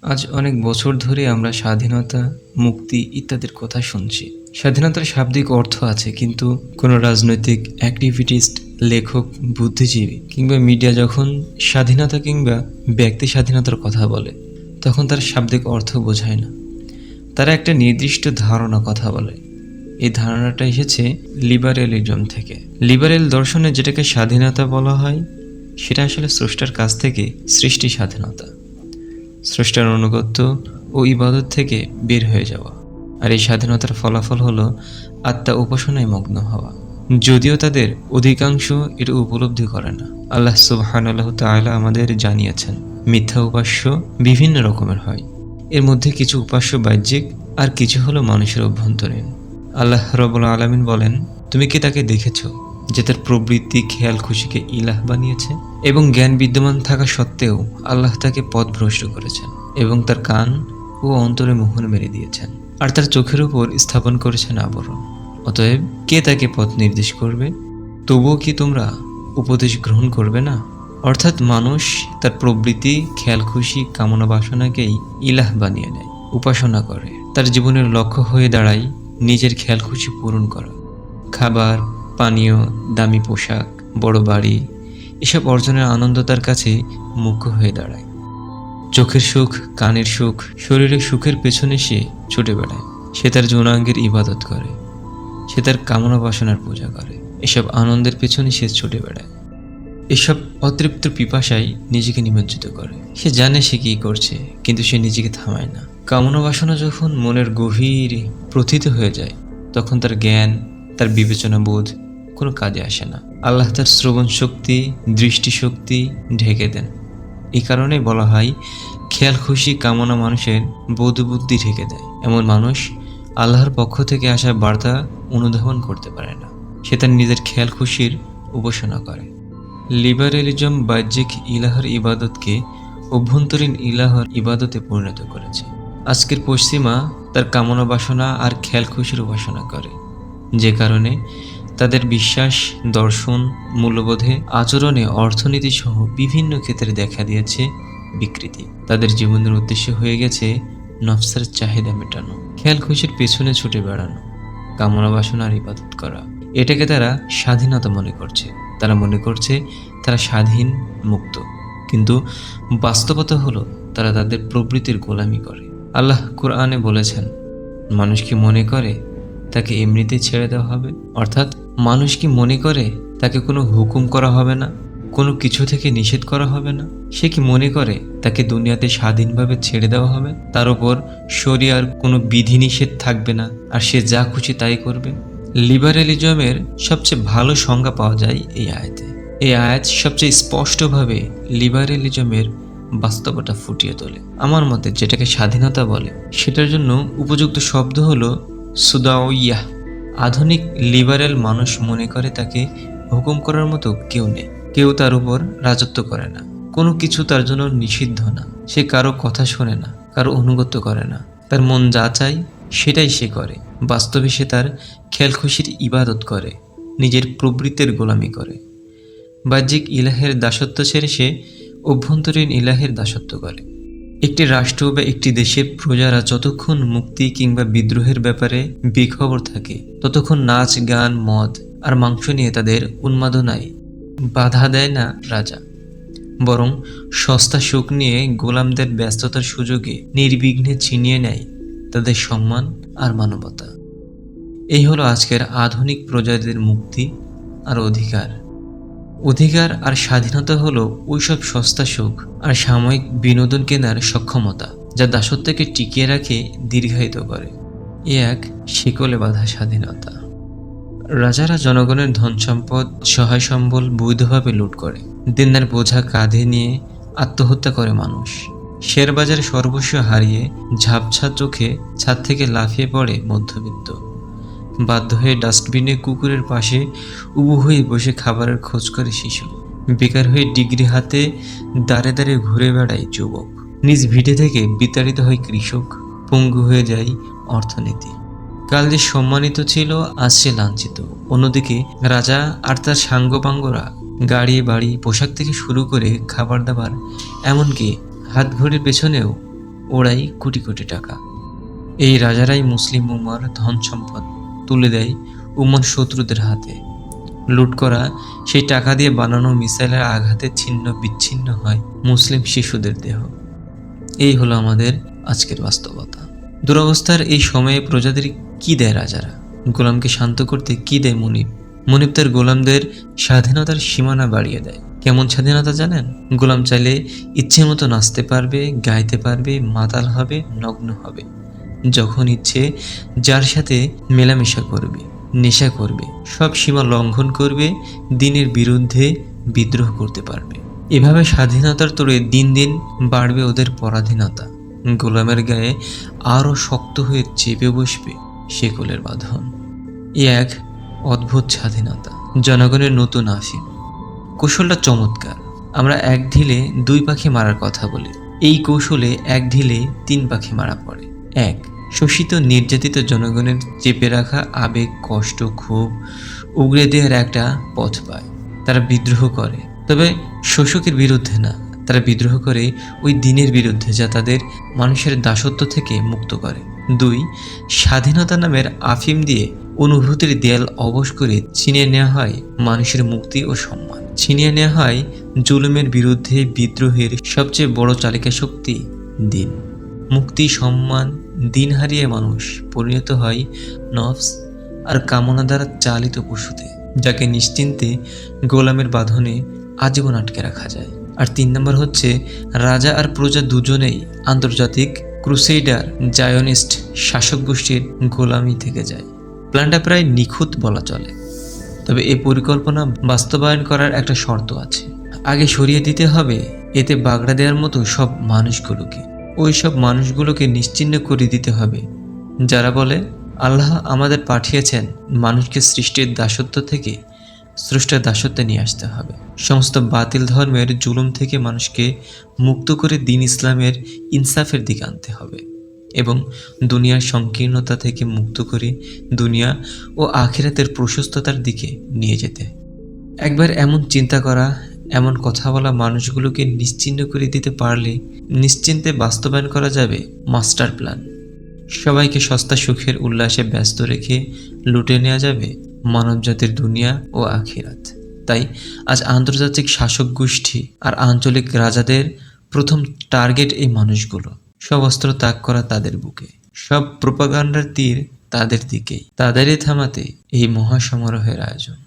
আজ অনেক বছর ধরে আমরা স্বাধীনতা, মুক্তি ইত্যাদির কথা শুনছি। স্বাধীনতার শাব্দিক অর্থ আছে, কিন্তু কোনো রাজনৈতিক অ্যাক্টিভিস্ট, লেখক, বুদ্ধিজীবী কিংবা মিডিয়া যখন স্বাধীনতা কিংবা ব্যক্তি স্বাধীনতার কথা বলে, তখন তার শাব্দিক অর্থ বোঝায় না। তারা একটা নির্দিষ্ট ধারণা কথা বলে। এই ধারণাটা এসেছে লিবারেলিজম থেকে। লিবারেল দর্শনে যেটাকে স্বাধীনতা বলা হয়, সেটা আসলে স্রষ্টার কাছ থেকে সৃষ্টি স্বাধীনতা, স্রষ্টার অনুগত্য ও ইবাদত থেকে বের হয়ে যাওয়া। আর এই স্বাধীনতার ফলাফল হলো আত্মা উপাসনায় মগ্ন হওয়া, যদিও তাদের অধিকাংশ এটা উপলব্ধি করে না। আল্লাহ সুবহানাহু তাআলা আমাদের জানিয়েছেন, মিথ্যা উপাস্য বিভিন্ন রকমের হয়। এর মধ্যে কিছু উপাস্য বাহ্যিক, আর কিছু হলো মানুষের অভ্যন্তরীণ। আল্লাহ রাব্বুল আলামিন বলেন, তুমি কি তাকে দেখেছ যে তার প্রবৃত্তি, খেয়াল খুশিকে ইলাহ বানিয়েছে? এবং জ্ঞান বিদ্যমান থাকা সত্ত্বেও আল্লাহ তাকে পথভ্রষ্ট করেছেন এবং তার কান ও অন্তরে মোহর মেরে দিয়েছেন, আর তার চোখের উপর স্থাপন করেছেন আবরণ। অতএব কে তাকে পথ নির্দেশ করবে? তবুও কি তোমরা উপদেশ গ্রহণ করবে না? অর্থাৎ মানুষ তার প্রবৃত্তি, খেয়াল খুশি, কামনা বাসনাকেই ইলাহ বানিয়ে নেয়, উপাসনা করে। তার জীবনের লক্ষ্য হয়ে দাঁড়ায় নিজের খেয়াল খুশি পূরণ করা। খাবার, পানীয়, দামি পোশাক, বড় বাড়ি, এসব অর্জনের আনন্দ তার কাছে মুখ্য হয়ে দাঁড়ায়। চোখের সুখ, কানের সুখ, শরীরের সুখের পেছনে সে ছুটে বেড়ায়। সে তার যৌনাঙ্গের ইবাদত করে, সে তার কামনা বাসনার পূজা করে। এসব আনন্দের পেছনে সে ছুটে বেড়ায়। এসব অতৃপ্ত পিপাসায় নিজেকে নিমজ্জিত করে। সে জানে সে কী করছে, কিন্তু সে নিজেকে থামায় না। কামনা বাসনা যখন মনের গভীরে প্রথিত হয়ে যায়, তখন তার জ্ঞান, তার বিবেচনা বোধ কোনো কাজে আসে না। আল্লাহ তার শ্রবণ শক্তি, দৃষ্টিশক্তি ঢেকে দেন। এই কারণেই বলা হয়, খেয়াল খুশি কামনা মানুষের বোধ বুদ্ধি ঢেকে দেয়। এমন মানুষ আল্লাহর পক্ষ থেকে আসা বার্তা অনুধাবন করতে পারে না। সে তার নিজের খেয়াল খুশির উপাসনা করে। লিবারেলিজম বাহ্যিক ইলাহর ইবাদতকে অভ্যন্তরীণ ইলাহর ইবাদতে পরিণত করেছে। আজকের পশ্চিমা তার কামনা বাসনা আর খেয়াল খুশির উপাসনা করে, যে কারণে তাদের বিশ্বাস, দর্শন, মূল্যবোধে, আচরণে, অর্থনীতি সহ বিভিন্ন ক্ষেত্রে দেখা দিয়েছে বিকৃতি। তাদের জীবনের উদ্দেশ্য হয়ে গেছে নফসের চাহিদা মেটানো, খেয়াল খুশির পেছনে ছুটে বেড়ানো, কামনা বাসনার ইবাদত করা। এটাকে তারা স্বাধীনতা মনে করছে। তারা মনে করছে তারা স্বাধীন, মুক্ত, কিন্তু বাস্তবতা হলো তারা তাদের প্রবৃত্তির গোলামি করে। আল্লাহ কোরআনে বলেছেন, মানুষ কি মনে করে তাকে এমনিতেই ছেড়ে দেওয়া হবে? অর্থাৎ মানুষ কি মনে করে তাকে কোনো হুকুম করা হবে না, কোনো কিছু থেকে নিষেধ করা হবে না? সে কি মনে করে তাকে দুনিয়াতে স্বাধীনভাবে ছেড়ে দেওয়া হবে? তার উপর শরিয়ার কোনো বিধিনিষেধ থাকবে না, আর সে যা খুশি তাই করবে? লিবারেলিজমের সবচেয়ে ভালো সংজ্ঞা পাওয়া যায় এই আয়াতে। এই আয়াত সবচেয়ে স্পষ্টভাবে লিবারেলিজমের বাস্তবতা ফুটিয়ে তোলে। আমার মতে যেটাকে স্বাধীনতা বলে, সেটার জন্য উপযুক্ত শব্দ হলো সুদাওয়াইয়াহ। আধুনিক লিবারেল মানুষ মনে করে তাকে হুকুম করার মতো কেউ নেই, কেউ তার উপর রাজত্ব করে না, কোনো কিছু তার জন্য নিষিদ্ধ না। সে কারো কথা শোনে না, কারো অনুগত্য করে না। তার মন যা চায় সেটাই সে করে। বাস্তবে সে তার খেয়াল খুশির ইবাদত করে, নিজের প্রবৃত্তির গোলামি করে। বাহ্যিক ইলাহের দাসত্ব ছেড়ে সে অভ্যন্তরীণ ইলাহের দাসত্ব করে। একটি রাষ্ট্র বা একটি দেশের প্রজারা যতক্ষণ মুক্তি কিংবা বিদ্রোহের ব্যাপারে বেখবর থাকে, ততক্ষণ নাচ, গান, মদ আর মাংস নিয়ে তাদের উন্মাদনায় বাধা দেয় না রাজা, বরং সস্তা সুখ নিয়ে গোলামদের ব্যস্ততার সুযোগে নির্বিঘ্নে ছিনিয়ে নেয় তাদের সম্মান আর মানবতা। এই হলো আজকের আধুনিক প্রজাদের মুক্তি আর অধিকার। অধিকার আর স্বাধীনতা হলো ওইসব সস্তা সুখ আর সাময়িক বিনোদন কেনার সক্ষমতা, যা দাসত্বকে টিকিয়ে রাখে, দীর্ঘায়িত করে। এ এক শিকলে বাঁধা স্বাধীনতা। রাজারা জনগণের ধন সম্পদ, সহায় সম্বল বৈধভাবে লুট করে। দিনের বোঝা কাঁধে নিয়ে আত্মহত্যা করে মানুষ। শেয়ারবাজারে সর্বস্ব হারিয়ে ঝাপছা চোখে ছাদ থেকে লাফিয়ে পড়ে মধ্যবিত্ত। বাধ্য হয়ে ডাস্টবিনে কুকুরের পাশে উবু হয়ে বসে খাবারের খোঁজ করে শিশু। বেকার হয়ে ডিগ্রি হাতে দাঁড়ে দাঁড়ে ঘুরে বেড়ায় যুবক। নিজ ভিটে থেকে বিতাড়িত হয় কৃষক। পঙ্গু হয়ে যায় অর্থনীতি। কাল যে সম্মানিত ছিল, আজ সে লাঞ্ছিত। অন্যদিকে রাজা আর তার সাঙ্গপাঙ্গরা গাড়ি, বাড়ি, পোশাক থেকে শুরু করে খাবার দাবার, এমনকি হাত ঘড়ির পেছনেও ওরাই কোটি কোটি টাকা। এই রাজারাই মুসলিম উম্মার ধন সম্পদ তুলে দেয় উম্মার শত্রুদের হাতে। লুট করা সেই টাকা দিয়ে বানানো মিসাইলের আঘাতে ছিন্ন বিচ্ছিন্ন হয় মুসলিম শিশুদের দেহ। এই হলো আমাদের আজকের বাস্তবতা। দুরবস্থার এই সময়ে প্রজাদের কি দেয় রাজারা? গোলামকে শান্ত করতে কি দেয় মুনিব? মুনিব তার গোলামদের স্বাধীনতার সীমানা বাড়িয়ে দেয়। কেমন স্বাধীনতা জানেন? গোলাম চাইলে ইচ্ছে মতো নাচতে পারবে, গাইতে পারবে, মাতাল হবে, নগ্ন হবে, যখন ইচ্ছে যার সাথে মেলামেশা করবে, নেশা করবে, সব সীমা লঙ্ঘন করবে, দিনের বিরুদ্ধে বিদ্রোহ করতে পারবে। এভাবে স্বাধীনতার তোড়ে দিন দিন বাড়বে ওদের পরাধীনতা। গোলামের গায়ে আরও শক্ত হয়ে চেপে বসবে শেকলের বাঁধন। এ এক অদ্ভুত স্বাধীনতা, জনগণের নতুন আফিম। কৌশলটা চমৎকার। আমরা এক ঢিলে দুই পাখি মারার কথা বলি। এই কৌশলে এক ঢিলে তিন পাখি মারা পড়ে। এক, শোষিত নির্যাতিত জনগণের চেপে রাখা আবেগ, কষ্ট, ক্ষোভ উগড়ে দেওয়ার একটা পথ পায়। তারা বিদ্রোহ করে, তবে শোষকের বিরুদ্ধে না, তারা বিদ্রোহ করে ওই দিনের বিরুদ্ধে যা তাদের মানুষের দাসত্ব থেকে মুক্ত করে। দুই, স্বাধীনতা নামের আফিম দিয়ে অনুভূতির দেয়াল অবশ করে ছিনিয়ে নেওয়া হয় মানুষের মুক্তি ও সম্মান। ছিনিয়ে নেওয়া হয় জুলুমের বিরুদ্ধে বিদ্রোহের সবচেয়ে বড় চালিকা শক্তি, দিন। মুক্তি, সম্মান, দিন হারিয়ে মানুষ পরিণত হয় নফস আর কামনা দ্বারা চালিত পশুতে, যাকে নিশ্চিন্তে গোলামের বাঁধনে আজীবন আটকে রাখা যায়। আর তিন নম্বর হচ্ছে, রাজা আর প্রজা দুজনেই আন্তর্জাতিক ক্রুসেডার জায়নিস্ট শাসক গোষ্ঠীর গোলামি থেকে যায়। প্ল্যানটা প্রায় নিখুঁত বলা চলে, তবে এই পরিকল্পনা বাস্তবায়ন করার একটা শর্ত আছে। আগে সরিয়ে দিতে হবে এতে বাগড়া দেওয়ার মতো সব মানুষগুলোকে। ওই সব মানুষগুলোকে নিশ্চিহ্ন করে দিতে হবে যারা বলে আল্লাহ আমাদের পাঠিয়েছেন মানুষকে সৃষ্টির দাসত্ব থেকে স্রষ্টার দাসত্বে নিয়ে আসতে হবে। সমস্ত বাতিল ধর্মের জুলুম থেকে মানুষকে মুক্ত করে দিন ইসলামের ইনসাফের দিকে আনতে হবে এবং দুনিয়ার সংকীর্ণতা থেকে মুক্ত করে দুনিয়া ও আখিরাতের প্রশস্ততার দিকে নিয়ে যেতে। একবার এমন চিন্তা করা, এমন কথা বলা মানুষগুলোকে নিশ্চিহ্ন করে দিতে পারলে নিশ্চিন্তে বাস্তবায়ন করা যাবে মাস্টার প্ল্যান। সবাইকে সস্তা সুখের উল্লাসে ব্যস্ত রেখে লুটে নেওয়া যাবে মানবজাতির দুনিয়া ও আখিরাত। তাই আজ আন্তর্জাতিক শাসক গোষ্ঠী আর আঞ্চলিক রাজাদের প্রথম টার্গেট এই মানুষগুলো। সব অস্ত্র ত্যাগ করা তাদের বুকে, সব প্রোপাগান্ডার তীর তাদের দিকেই, তাদেরই থামাতে এই মহাসমারোহের আয়োজন।